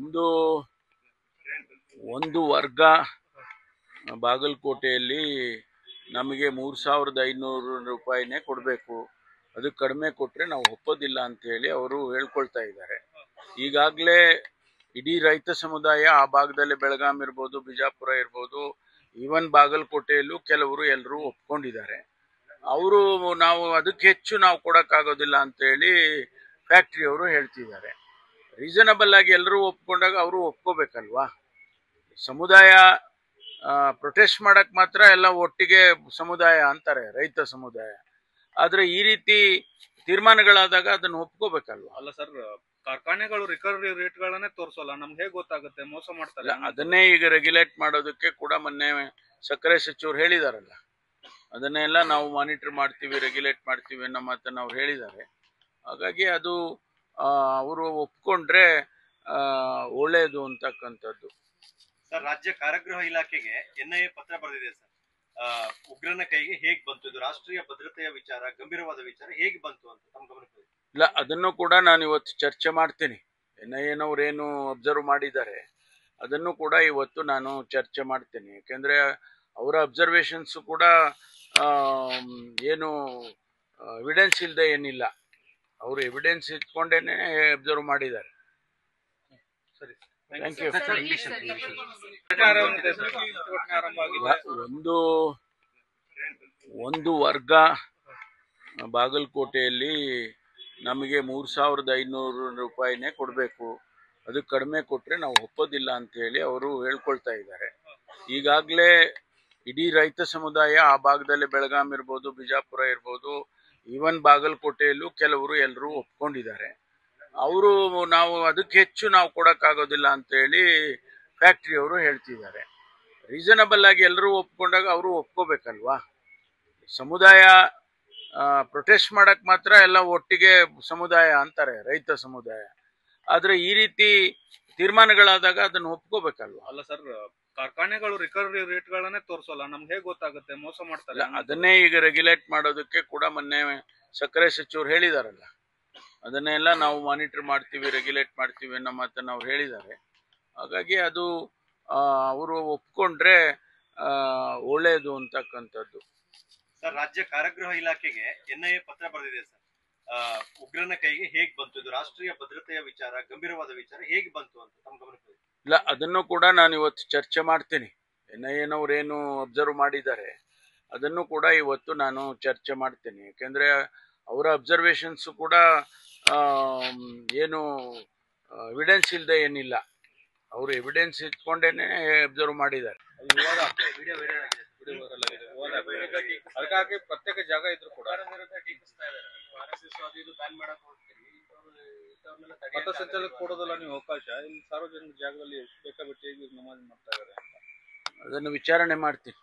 ಒಂದು ಒಂದು ವರ್ಗ ಬಾಗಲಕೋಟೆಯಲ್ಲಿ ನಮಗೆ 3500 ರೂಪಾಯಿನೇ ಕೊಡಬೇಕು, ಅದು ಕಡಿಮೆ ಕೊಟ್ಟರೆ ನಾವು ಒಪ್ಪೋದಿಲ್ಲ ಅಂತ ಹೇಳಿ ಅವರು ಹೇಳ್ಕೊಳ್ತಾ ಇದ್ದಾರೆ. ಈಗಾಗಲೇ ಇಡೀ ರೈತ ಸಮುದಾಯ ಆ ಭಾಗದಲ್ಲಿ ಬೆಳಗಾಂ ಇರ್ಬೋದು, ಬಿಜಾಪುರ ಇರ್ಬೋದು, ಈವನ್ ಬಾಗಲಕೋಟೆಯಲ್ಲೂ ಕೆಲವರು ಎಲ್ಲರೂ ಒಪ್ಕೊಂಡಿದ್ದಾರೆ. ಅವರು ನಾವು ಅದಕ್ಕೆ ಹೆಚ್ಚು ನಾವು ಕೊಡೋಕ್ಕಾಗೋದಿಲ್ಲ ಅಂತ ಹೇಳಿ ಫ್ಯಾಕ್ಟ್ರಿ ಅವರು ಹೇಳ್ತಿದ್ದಾರೆ. ರೀಸನಬಲ್ ಆಗಿ ಎಲ್ಲರೂ ಒಪ್ಕೊಂಡಾಗ ಅವರು ಒಪ್ಕೋಬೇಕಲ್ವಾ. ಸಮುದಾಯ ಪ್ರೊಟೆಸ್ಟ್ ಮಾಡಕ್ ಮಾತ್ರ ಎಲ್ಲ ಒಟ್ಟಿಗೆ ಸಮುದಾಯ ಅಂತಾರೆ, ರೈತ ಸಮುದಾಯ. ಆದ್ರೆ ಈ ರೀತಿ ತೀರ್ಮಾನಗಳಾದಾಗ ಅದನ್ನು ಒಪ್ಕೋಬೇಕಲ್ವಾ. ಅಲ್ಲ ಸರ್, ಕಾರ್ಖಾನೆಗಳು ರಿಕವರಿ ರೇಟ್ ಗಳನ್ನೇ ತೋರಿಸೋಲ್ಲ, ನಮ್ಗೆ ಹೇಗೆ ಗೊತ್ತಾಗುತ್ತೆ ಮೋಸ ಮಾಡ್ತಾರೆ? ಅದನ್ನೇ ಈಗ ರೆಗ್ಯುಲೇಟ್ ಮಾಡೋದಕ್ಕೆ ಕೂಡ ಮೊನ್ನೆ ಸಕ್ಕರೆ ಸಚಿವರು ಹೇಳಿದಾರಲ್ಲ, ಅದನ್ನೆಲ್ಲ ನಾವು ಮಾನಿಟರ್ ಮಾಡ್ತೀವಿ, ರೆಗ್ಯುಲೇಟ್ ಮಾಡ್ತೀವಿ ಅನ್ನೋ ಮಾತನ್ನ ಅವ್ರು ಹೇಳಿದ್ದಾರೆ. ಹಾಗಾಗಿ ಅದು ಅವರು ಒಪ್ಕೊಂಡ್ರೆ ಒಳ್ಳೇದು ಅಂತಕ್ಕಂಥದ್ದು. ಸರ್, ರಾಜ್ಯ ಕಾರಾಗೃಹ ಇಲಾಖೆಗೆ NIA ಪತ್ರ ಬರೆದಿದೆ ಸರ್. ಉಗ್ರನ ಕೈಗೆ ಹೇಗ್ ಬಂತು ಇದು? ರಾಷ್ಟ್ರೀಯ ಭದ್ರತೆಯ ವಿಚಾರ, ಗಂಭೀರವಾದ ವಿಚಾರ, ಹೇಗೆ ಬಂತು ಅಂತ ತಮ್ಮ ಗಮನಕ್ಕೆ? ಇಲ್ಲ, ಅದನ್ನು ಕೂಡ ನಾನು ಇವತ್ತು ಚರ್ಚೆ ಮಾಡ್ತೀನಿ. NIA ಏನು ಅಬ್ಸರ್ವ್ ಮಾಡಿದ್ದಾರೆ ಅದನ್ನು ಕೂಡ ಇವತ್ತು ನಾನು ಚರ್ಚೆ ಮಾಡ್ತೇನೆ. ಯಾಕೆಂದ್ರೆ ಅವರ ಅಬ್ಸರ್ವೇಷನ್ಸ್ ಕೂಡ ಏನು ಎವಿಡೆನ್ಸ್ ಇಲ್ಲದೆ ಏನಿಲ್ಲ, ಅವರು ಎವಿಡೆನ್ಸ್ ಇಟ್ಕೊಂಡೇನೆ ಅಬ್ಸರ್ವ್ ಮಾಡಿದ್ದಾರೆ. ಸರಿ, ಥ್ಯಾಂಕ್ ಯು. ಒಂದು ವರ್ಗ ಬಾಗಲಕೋಟೆಯಲ್ಲಿ ನಮಗೆ 3500 ರೂಪಾಯಿನೇ ಕೊಡಬೇಕು, ಅದು ಕಡಿಮೆ ಕೊಟ್ಟರೆ ನಾವು ಒಪ್ಪೋದಿಲ್ಲ ಅಂತ ಹೇಳಿ ಅವರು ಹೇಳ್ಕೊಳ್ತಾ ಇದ್ದಾರೆ. ಈಗಾಗಲೇ ಇಡೀ ರೈತ ಸಮುದಾಯ ಆ ಭಾಗದಲ್ಲಿ ಬೆಳಗಾಂ ಇರ್ಬೋದು, ಬಿಜಾಪುರ ಇರ್ಬೋದು, ಈವನ್ ಬಾಗಲಕೋಟೆಯಲ್ಲೂ ಕೆಲವರು ಎಲ್ಲರೂ ಒಪ್ಕೊಂಡಿದ್ದಾರೆ. ಅವರು ನಾವು ಅದಕ್ಕೆ ಹೆಚ್ಚು ನಾವು ಕೊಡೋಕ್ಕಾಗೋದಿಲ್ಲ ಅಂತ ಹೇಳಿ ಫ್ಯಾಕ್ಟ್ರಿ ಅವರು ಹೇಳ್ತಿದ್ದಾರೆ. ರೀಸನಬಲ್ ಆಗಿ ಎಲ್ಲರೂ ಒಪ್ಕೊಂಡಾಗ ಅವರು ಒಪ್ಕೋಬೇಕಲ್ವಾ. ಸಮುದಾಯ ಪ್ರೊಟೆಸ್ಟ್ ಮಾಡಕ್ ಮಾತ್ರ ಎಲ್ಲ ಒಟ್ಟಿಗೆ ಸಮುದಾಯ ಅಂತಾರೆ, ರೈತ ಸಮುದಾಯ. ಆದ್ರೆ ಈ ರೀತಿ ತೀರ್ಮಾನಗಳಾದಾಗ ಅದನ್ನು ಒಪ್ಕೋಬೇಕಲ್ವಾ. ಅಲ್ಲ ಸರ್, ಕಾರ್ಖಾನೆಗಳು ರಿಕವರಿ ರೇಟ್ ಗಳನ್ನೇ ತೋರಿಸೋಲ್ಲ, ನಮ್ಗೆ ಹೇಗೆ ಗೊತ್ತಾಗುತ್ತೆ ಮೋಸ ಮಾಡ್ತಾರೆ? ಅದನ್ನೇ ಈಗ ರೆಗ್ಯುಲೇಟ್ ಮಾಡೋದಕ್ಕೆ ಕೂಡ ಮೊನ್ನೆ ಸಕ್ಕರೆ ಸಚಿವರು ಹೇಳಿದಾರಲ್ಲ, ಅದನ್ನೆಲ್ಲ ನಾವು ಮಾನಿಟರ್ ಮಾಡ್ತೀವಿ, ರೆಗ್ಯುಲೇಟ್ ಮಾಡ್ತೀವಿ ಅನ್ನೋ ಮಾತನ್ನ ಅವ್ರು ಹೇಳಿದ್ದಾರೆ. ಹಾಗಾಗಿ ಅದು ಅವರು ಒಪ್ಕೊಂಡ್ರೆ ಒಳ್ಳೇದು ಅಂತಕ್ಕಂಥದ್ದು. ಸರ್, ರಾಜ್ಯ ಕಾರಾಗೃಹ ಇಲಾಖೆಗೆ NIA ಪತ್ರ ಬರೆದಿದೆ ಸರ್. ಉಗ್ರನ ಕೈಗೆ ಹೇಗ್ ಬಂತು ಇದು? ರಾಷ್ಟ್ರೀಯ ಭದ್ರತೆಯ ವಿಚಾರ, ಗಂಭೀರವಾದ ವಿಚಾರ, ಹೇಗೆ ಬಂತು ಅಂತ ತಮ್ಮ ಗಮನಕ್ಕೆ? ಇಲ್ಲ, ಅದನ್ನು ಕೂಡ ನಾನು ಇವತ್ತು ಚರ್ಚೆ ಮಾಡ್ತೀನಿ. NIA ಏನು ಅಬ್ಸರ್ವ್ ಮಾಡಿದ್ದಾರೆ ಅದನ್ನು ಕೂಡ ಇವತ್ತು ನಾನು ಚರ್ಚೆ ಮಾಡ್ತೇನೆ. ಯಾಕೆಂದ್ರೆ ಅವರ ಅಬ್ಸರ್ವೇಷನ್ಸ್ ಕೂಡ ಏನು ಎವಿಡೆನ್ಸ್ ಇಲ್ಲದೆ ಏನಿಲ್ಲ, ಅವರು ಎವಿಡೆನ್ಸ್ ಇಟ್ಕೊಂಡೇನೆ ಅಬ್ಸರ್ವ್ ಮಾಡಿದ್ದಾರೆ. ಅದಕ್ಕಾಗಿ ಪ್ರತ್ಯೇಕ ಜಾಗ ಇದ್ರು ಕೂಡ ಪಥಸಂಚಲನಕ್ಕೆ ಕೊಡೋದಲ್ಲ ನೀವು ಅವಕಾಶ. ಇಲ್ಲಿ ಸಾರ್ವಜನಿಕ ಜಾಗದಲ್ಲಿ ಬೇಕಾಬಿಟ್ಟಿ ನಮಾಜ್ ಮಾಡ್ತಾ ಇದ್ದಾರೆ, ಅದನ್ನು ವಿಚಾರಣೆ ಮಾಡ್ತೀನಿ.